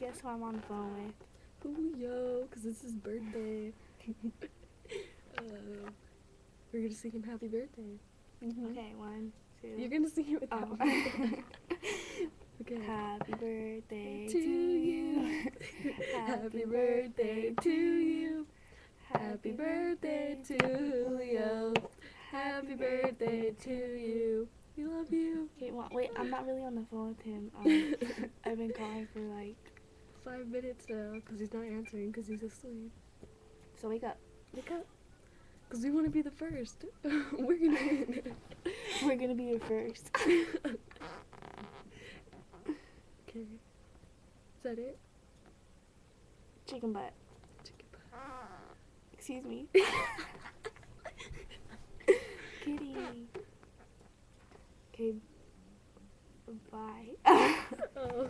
guess who I'm on the phone with? Julio, because it's his birthday. We're gonna sing him happy birthday. Okay, 1, 2. You're gonna sing it without Oh. me. Okay. Happy birthday To to you. Happy birthday to you. Happy birthday to Julio. Happy birthday to you. We love you. Okay, well, wait, I'm not really on the phone with him. I've been calling for like... 5 minutes now, because he's not answering, because he's asleep. So wake up. Wake up. Because we want to be the first. We're gonna win. We're gonna be your first. Okay. Is that it? Chicken butt. Chicken butt. Excuse me. Kitty. Okay. Bye. Oh.